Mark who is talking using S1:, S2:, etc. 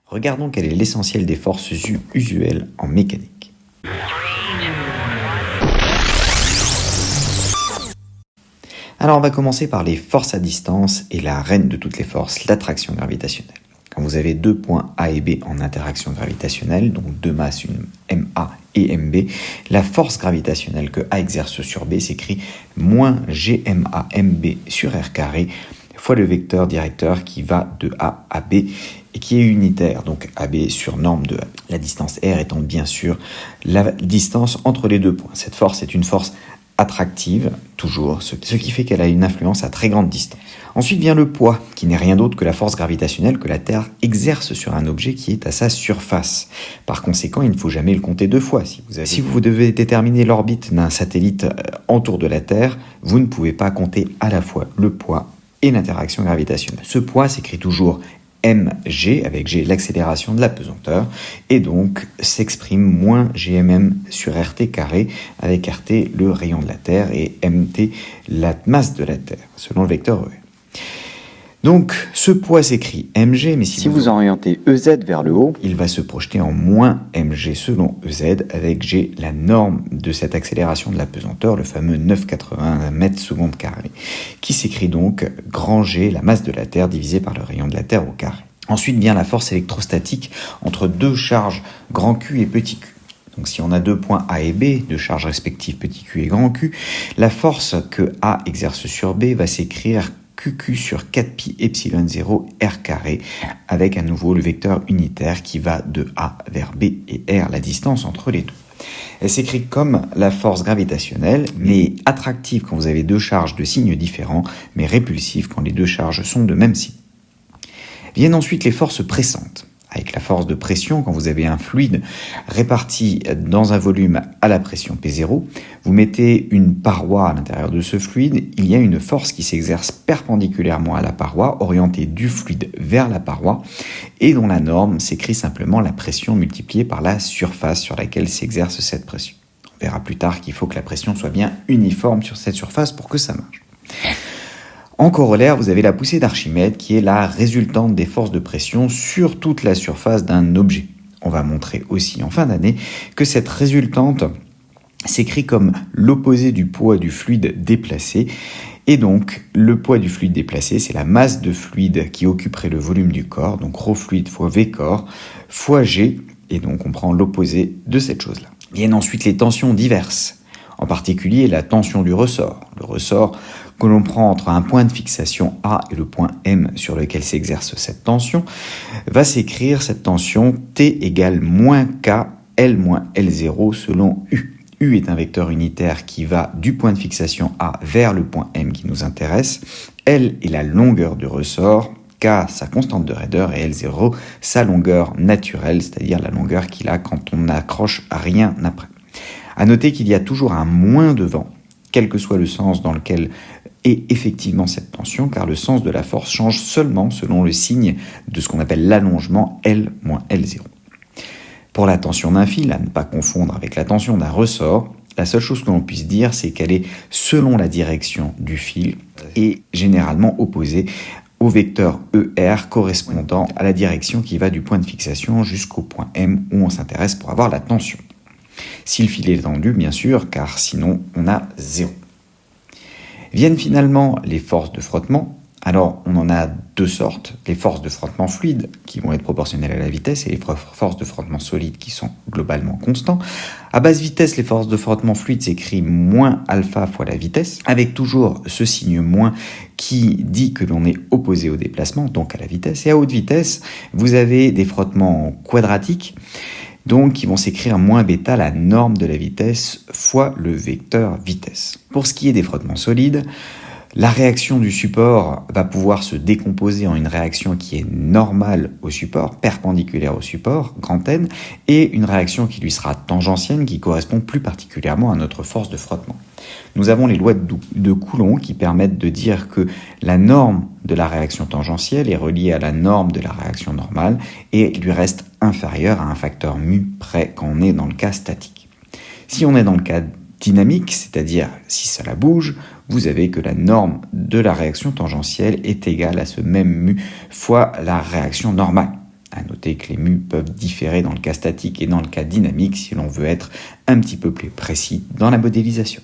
S1: Regardons quel est l'essentiel des forces usuelles en mécanique. Alors on va commencer par les forces à distance et la reine de toutes les forces, l'attraction gravitationnelle. Quand vous avez deux points A et B en interaction gravitationnelle, donc deux masses, une MA et MB, la force gravitationnelle que A exerce sur B s'écrit moins GMA MB sur R carré fois le vecteur directeur qui va de A à B et qui est unitaire, donc AB sur norme de A. La distance R étant bien sûr la distance entre les deux points. Cette force est une force attractive, toujours, ce qui fait qu'elle a une influence à très grande distance. Ensuite vient le poids, qui n'est rien d'autre que la force gravitationnelle que la Terre exerce sur un objet qui est à sa surface. Par conséquent, il ne faut jamais le compter deux fois. Si vous devez déterminer l'orbite d'un satellite autour de la Terre, vous ne pouvez pas compter à la fois le poids et l'interaction gravitationnelle. Ce poids s'écrit toujours mg, avec g l'accélération de la pesanteur, et donc s'exprime moins gmm sur rt carré, avec rt le rayon de la Terre et mt la masse de la Terre, selon le vecteur E. Donc ce poids s'écrit mg, mais si vous orientez ez vers le haut, il va se projeter en moins mg selon ez, avec g la norme de cette accélération de la pesanteur, le fameux 9,81 mètres seconde carré, qui s'écrit donc grand G, la masse de la Terre, divisé par le rayon de la Terre au carré. Ensuite vient la force électrostatique entre deux charges grand Q et petit q. Donc si on a deux points A et B, deux charges respectives petit q et grand Q, la force que A exerce sur B va s'écrire QQ sur 4pi epsilon 0 R carré, avec à nouveau le vecteur unitaire qui va de A vers B et R, la distance entre les deux. Elle s'écrit comme la force gravitationnelle, mais attractive quand vous avez deux charges de signes différents, mais répulsive quand les deux charges sont de même signe. Viennent ensuite les forces pressantes. Avec la force de pression, quand vous avez un fluide réparti dans un volume à la pression P0, vous mettez une paroi à l'intérieur de ce fluide, il y a une force qui s'exerce perpendiculairement à la paroi, orientée du fluide vers la paroi, et dont la norme s'écrit simplement la pression multipliée par la surface sur laquelle s'exerce cette pression. On verra plus tard qu'il faut que la pression soit bien uniforme sur cette surface pour que ça marche. En corollaire, vous avez la poussée d'Archimède qui est la résultante des forces de pression sur toute la surface d'un objet. On va montrer aussi en fin d'année que cette résultante s'écrit comme l'opposé du poids du fluide déplacé. Et donc, le poids du fluide déplacé, c'est la masse de fluide qui occuperait le volume du corps, donc ρ fluide fois V corps, fois G, et donc on prend l'opposé de cette chose-là. Viennent ensuite les tensions diverses, en particulier la tension du ressort. Le ressort que l'on prend entre un point de fixation A et le point M sur lequel s'exerce cette tension, va s'écrire cette tension T égale moins K, L moins L0 selon U. U est un vecteur unitaire qui va du point de fixation A vers le point M qui nous intéresse. L est la longueur du ressort, K sa constante de raideur et L0 sa longueur naturelle, c'est-à-dire la longueur qu'il a quand on n'accroche à rien après. À noter qu'il y a toujours un moins devant, quel que soit le sens dans lequel est effectivement cette tension, car le sens de la force change seulement selon le signe de ce qu'on appelle l'allongement L moins L0. Pour la tension d'un fil, à ne pas confondre avec la tension d'un ressort, la seule chose que l'on puisse dire, c'est qu'elle est selon la direction du fil et généralement opposée au vecteur ER correspondant à la direction qui va du point de fixation jusqu'au point M où on s'intéresse pour avoir la tension. Si le fil est tendu, bien sûr, car sinon on a 0. Viennent finalement les forces de frottement. Alors, on en a deux sortes. Les forces de frottement fluide, qui vont être proportionnelles à la vitesse, et les forces de frottement solide, qui sont globalement constants. À basse vitesse, les forces de frottement fluide s'écrit moins alpha fois la vitesse, avec toujours ce signe moins qui dit que l'on est opposé au déplacement, donc à la vitesse. Et à haute vitesse, vous avez des frottements quadratiques, donc qui vont s'écrire moins bêta, la norme de la vitesse, fois le vecteur vitesse. Pour ce qui est des frottements solides, la réaction du support va pouvoir se décomposer en une réaction qui est normale au support, perpendiculaire au support, grand N, et une réaction qui lui sera tangentielle, qui correspond plus particulièrement à notre force de frottement. Nous avons les lois de Coulomb qui permettent de dire que la norme de la réaction tangentielle est reliée à la norme de la réaction normale et lui reste inférieure à un facteur mu près quand on est dans le cas statique. Si on est dans le cas dynamique, c'est-à-dire si ça la bouge, vous avez que la norme de la réaction tangentielle est égale à ce même mu fois la réaction normale. À noter que les mu peuvent différer dans le cas statique et dans le cas dynamique si l'on veut être un petit peu plus précis dans la modélisation.